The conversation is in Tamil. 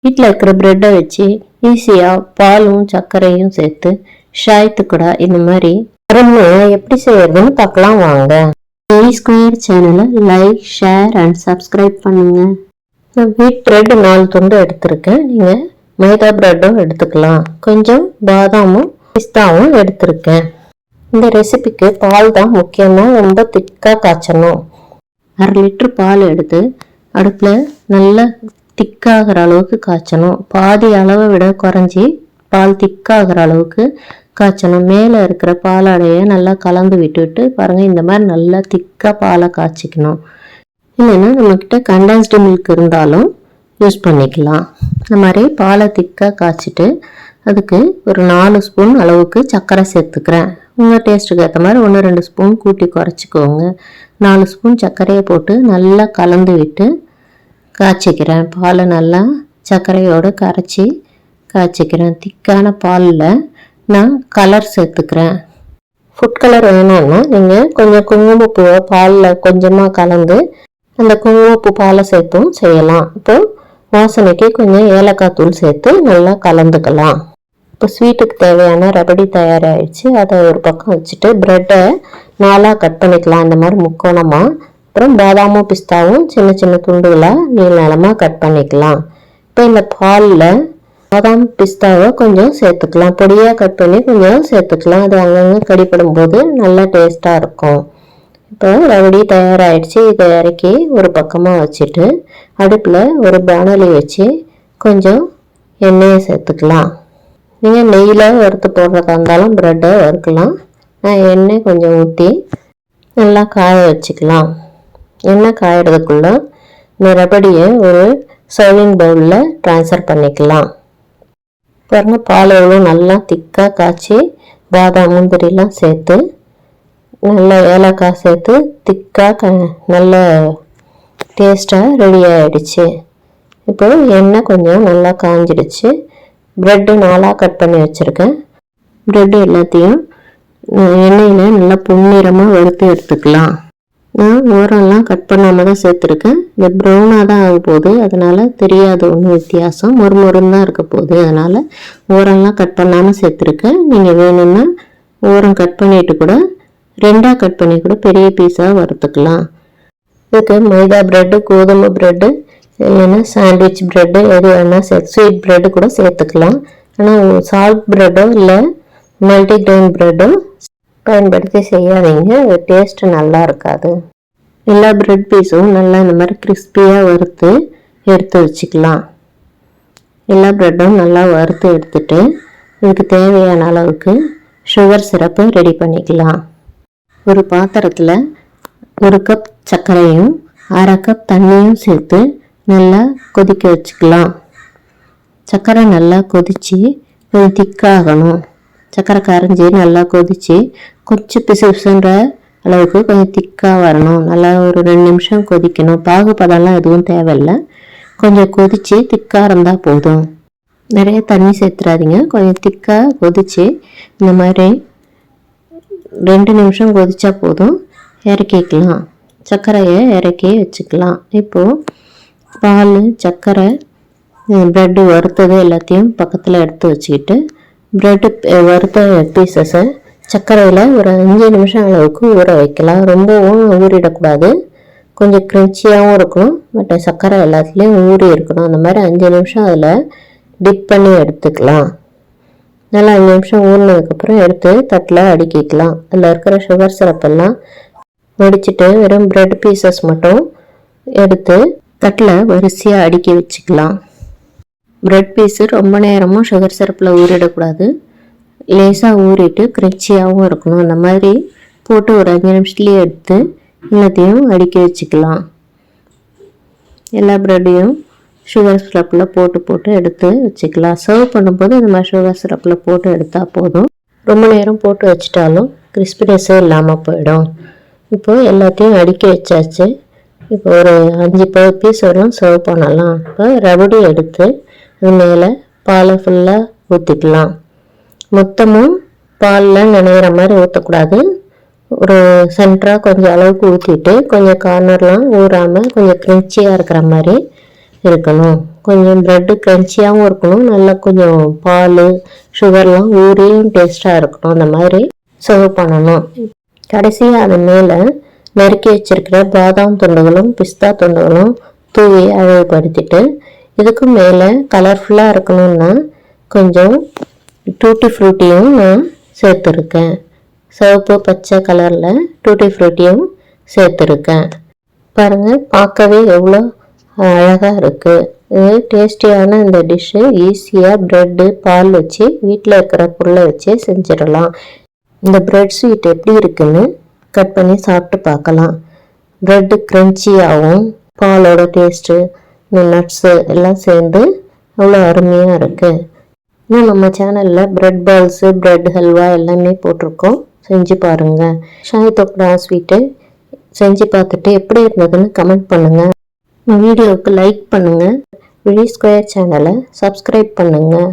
வீட்டில் இருக்கிற ப்ரெட்டை வச்சு ஈஸியாக பாலும் சர்க்கரையும் சேர்த்து ஷாயத்துக்கூட இந்த மாதிரி அருமையாக எப்படி செய்யறதுன்னு பார்க்கலாம் வாங்க. ஸ்கொயர் சேனலை லைக், ஷேர் அண்ட் சப்ஸ்கிரைப் பண்ணுங்க. நான் வீட் ப்ரெட் 4 துண்டு எடுத்திருக்கேன். நீங்கள் மைதா ப்ரெட்டும் எடுத்துக்கலாம். கொஞ்சம் பாதாமும் பிஸ்தாவும் எடுத்திருக்கேன். இந்த ரெசிபிக்கு பால் தான் முக்கியமாக ரொம்ப திக்காக காய்ச்சணும். 1/2 லிட்டர் பால் எடுத்து அடுப்பில் நல்லா திக்காகிற அளவுக்கு காய்ச்சணும். பாதி அளவை விட குறைஞ்சி பால் திக்காகிற அளவுக்கு காய்ச்சணும். மேலே இருக்கிற பாலாடையை நல்லா கலந்து விட்டுட்டு பாருங்கள், இந்த மாதிரி நல்லா திக்காக பாலை காய்ச்சிக்கணும். இல்லைன்னா நம்மக்கிட்ட கண்டென்ஸ்டு மில்க் இருந்தாலும் யூஸ் பண்ணிக்கலாம். இந்த மாதிரி பாலை திக்காக காய்ச்சிட்டு அதுக்கு ஒரு 4 ஸ்பூன் அளவுக்கு சர்க்கரை சேர்த்துக்கிறேன். உங்கள் டேஸ்ட்டுக்கு ஏற்ற மாதிரி 1-2 ஸ்பூன் கூட்டி குறைச்சிக்கோங்க. 4 ஸ்பூன் சர்க்கரையை போட்டு நல்லா கலந்து விட்டு காய்ச்சிக்கிறேன். பாலை நல்லா சர்க்கரையோடு கரைச்சி காய்ச்சிக்கிறேன். திக்கான பாலில் நான் கலர் சேர்த்துக்கிறேன். ஃபுட் கலர் வேணும்னா நீங்கள் கொஞ்சம் குங்குமப்பூவை பாலில் கொஞ்சமாக கலந்து அந்த குங்குமப்பூ பாலை சேர்த்தும் செய்யலாம். இப்போது வாசனைக்கு கொஞ்சம் ஏலக்காய் தூள் சேர்த்து நல்லா கலந்துக்கலாம். இப்போ ஸ்வீட்டுக்கு தேவையான ரபடி தயாராகிடுச்சு. அதை ஒரு பக்கம் வச்சுட்டு ப்ரெட்டை 4 கட் பண்ணிக்கலாம். இந்த மாதிரி முக்கோணமாக. அப்புறம் பாதாமும் பிஸ்தாவும் சின்ன சின்ன துண்டுகளாக நீளமாக கட் பண்ணிக்கலாம். இப்போ இந்த பாலில் பாதாம் பிஸ்தாவை கொஞ்சம் சேர்த்துக்கலாம். பொடியாக கட் பண்ணி கொஞ்சம் சேர்த்துக்கலாம். அது அங்கங்கே கடிப்படும் போது நல்லா டேஸ்ட்டாக இருக்கும். இப்போ ரபடி தயாராகிடுச்சு. இதை இறக்கி ஒரு பக்கமாக வச்சுட்டு அடுப்பில் ஒரு பானலி வச்சு கொஞ்சம் எண்ணெயை சேர்த்துக்கலாம். நீங்கள் நெய்யில் வறுத்து போடுறதா இருந்தாலும் ப்ரெட்டை வறுக்கலாம். நான் எண்ணெய் கொஞ்சம் ஊற்றி நல்லா காய வச்சுக்கலாம். எண்ணெய் காயறதுக்குள்ளே இந்த ரபடியை ஒரு சர்விங் பவுலில் ட்ரான்ஸ்ஃபர் பண்ணிக்கலாம். பாருங்க, பால் எவ்வளோ நல்லா திக்காக காய்ச்சி பாதாம் முந்திரிலாம் சேர்த்து நல்லா ஏலக்காய் சேர்த்து திக்காக நல்ல டேஸ்ட்டாக ரெடி ஆகிடுச்சு. இப்போ எண்ணெய் கொஞ்சம் நல்லா காஞ்சிடுச்சு. ப்ரெட்டு 4 கட் பண்ணி வச்சுருக்கேன். ப்ரெட்டு எல்லாத்தையும் எண்ணெயில் நல்லா பொன்னிறமாக வறுத்து எடுத்துக்கலாம். நான் ஓரெல்லாம் கட் பண்ணாமல் தான் சேர்த்துருக்கேன். இந்த ப்ரௌனாக தான் ஆக போகுது, அதனால் தெரியாது ஒன்றும் வித்தியாசம். மொறுமொறுன்னு தான் இருக்க போகுது. அதனால் ஓரெல்லாம் கட் பண்ணாமல் சேர்த்துருக்கேன். நீங்கள் வேணும்னா ஓரம் கட் பண்ணிவிட்டு கூட 2 கட் பண்ணி கூட பெரிய பீஸாக வறுத்துக்கலாம். இதுக்கு மைதா ப்ரெட்டு, கோதுமை ப்ரெட்டு, இல்லைன்னா சாண்ட்விச் ப்ரெட்டு எது வேணால் ஸ்வீட் ப்ரெட்டு கூட சேர்த்துக்கலாம். ஆனால் சால்ட் ப்ரெட்டோ இல்லை மல்டிக்ரெயின் ப்ரெட்டோ பயன்படுத்தி செய்யாதீங்க. அது டேஸ்ட்டு நல்லா இருக்காது. எல்லா ப்ரெட் பீஸும் நல்லா இந்த மாதிரி கிறிஸ்பியாக வறுத்து எடுத்து வச்சுக்கலாம். எல்லா ப்ரெட்டும் நல்லா வறுத்து எடுத்துட்டு இதுக்கு தேவையான அளவுக்கு சுகர் சிரப்பு ரெடி பண்ணிக்கலாம். ஒரு பாத்திரத்தில் 1 கப் சர்க்கரையும் 1/2 கப் தண்ணியும் சேர்த்து நல்லா கொதிக்க வச்சுக்கலாம். சர்க்கரை நல்லா கொதித்து கொஞ்சம் திக்காகணும். சர்க்கரை கரைஞ்சி நல்லா கொதித்து கொஞ்சம் பிசுன்ற அளவுக்கு கொஞ்சம் திக்காக வரணும். நல்லா ஒரு 2 நிமிஷம் கொதிக்கணும். பாகுபதம்லாம் எதுவும் தேவையில்லை. கொஞ்சம் கொதித்து திக்காக இருந்தால் போதும். நிறைய தண்ணி சேர்த்துறாதீங்க. கொஞ்சம் திக்காக கொதித்து இந்த மாதிரி 2 நிமிஷம் கொதித்தா போதும். இறக்கிக்கலாம். சர்க்கரையை இறக்கி வச்சுக்கலாம். இப்போது பால், சர்க்கரை, ப்ரெட்டு வறுத்தது எல்லாத்தையும் பக்கத்தில் எடுத்து வச்சுக்கிட்டு ப்ரெட்டு வறுத்த பீசஸை சர்க்கரையில் ஒரு 5 நிமிஷம் அளவுக்கு ஊற வைக்கலாம். ரொம்பவும் ஊறிடக்கூடாது. கொஞ்சம் க்ரின்ச்சியாகவும் இருக்கணும். பட் சர்க்கரை எல்லாத்துலேயும் ஊறி இருக்கணும். அந்த மாதிரி 5 நிமிஷம் அதில் டிப் பண்ணி எடுத்துக்கலாம். நல்லா 5 நிமிஷம் ஊறினதுக்கப்புறம் எடுத்து தட்டில் அடுக்கிக்கலாம். அதில் இருக்கிற சுகர் சிரப்பெல்லாம் வடிச்சிட்டு வெறும் ப்ரெட் பீசஸ் மட்டும் எடுத்து தட்டில் வரிசையாக அடுக்கி வச்சுக்கலாம். ப்ரெட் பீஸு ரொம்ப நேரமும் சுகர் சிரப்பில் ஊறிடக்கூடாது. லேசாக ஊறிட்டு கிரிச்சியாகவும் இருக்கணும். அந்த மாதிரி போட்டு ஒரு 5 நிமிஷத்துலேயே எடுத்து எல்லாத்தையும் அடுக்கி வச்சுக்கலாம். எல்லா ப்ரெட்டையும் சுகர் சிரப்பில் போட்டு எடுத்து வச்சுக்கலாம். சர்வ் பண்ணும்போது இந்த மாதிரி சுகர் சிரப்பில் போட்டு எடுத்தால் போதும். ரொம்ப நேரம் போட்டு வச்சிட்டாலும் கிறிஸ்பினஸ்ஸே இல்லாமல் போயிடும். இப்போது எல்லாத்தையும் அடுக்கி வச்சாச்சு. இப்போ ஒரு 5 பீஸ் வரும் சர்வ் பண்ணலாம். இப்போ ரபடி எடுத்து அது மேலே பாலை ஃபுல்லாக ஊற்றிக்கலாம். மொத்தமும் பாலில் நினைகிற மாதிரி ஊற்றக்கூடாது. ஒரு சென்டராக கொஞ்சம் அளவுக்கு ஊற்றிட்டு கொஞ்சம் கார்னர்லாம் ஊறாமல் கொஞ்சம் கிரின்ச்சியாக இருக்கிற மாதிரி இருக்கணும். கொஞ்சம் ப்ரெட்டு க்ரன்ச்சியாகவும் இருக்கணும், நல்லா கொஞ்சம் பால் சுகர்லாம் ஊறியும் டேஸ்ட்டாக இருக்கணும். அந்த மாதிரி சர்வ் பண்ணணும். கடைசியாக அது மேலே நறுக்கி வச்சிருக்கிற பாதாம் துண்டுகளும் பிஸ்தா துண்டுகளும் தூவி அழகுபடுத்திட்டு, இதுக்கு மேலே கலர்ஃபுல்லாக இருக்கணும்னா கொஞ்சம் டூட்டி ஃப்ரூட்டியும் நான் சேர்த்துருக்கேன். சிவப்பு பச்சை கலரில் டூட்டி ஃப்ரூட்டியும் சேர்த்துருக்கேன். பாருங்கள், பார்க்கவே எவ்வளோ அழகாக இருக்குது. இது டேஸ்டியான இந்த டிஷ்ஷு ஈஸியாக ப்ரெட்டு பால் வச்சு வீட்டில் இருக்கிற பொருளை வச்சே செஞ்சிடலாம். இந்த ப்ரெட் ஸ்வீட் எப்படி இருக்குன்னு கட் பண்ணி சாப்பிட்டு பார்க்கலாம். ப்ரெட்டு க்ரன்ச்சியாகவும் பாலோட டேஸ்ட்டு இந்த நட்ஸு எல்லாம் சேர்ந்து அவ்வளோ அருமையாக இருக்குது. இன்னும் நம்ம சேனலில் ப்ரெட் பால்ஸு ப்ரெட் ஹல்வா எல்லாமே போட்டிருக்கோம், செஞ்சு பாருங்கள். ஷாய் தொக்டா ஸ்வீட்டு செஞ்சு பார்த்துட்டு எப்படி இருந்ததுன்னு கமெண்ட் பண்ணுங்கள். வீடியோவுக்கு லைக் பண்ணுங்கள். விழி ஸ்கொயர் சேனலை சப்ஸ்கிரைப் பண்ணுங்கள்.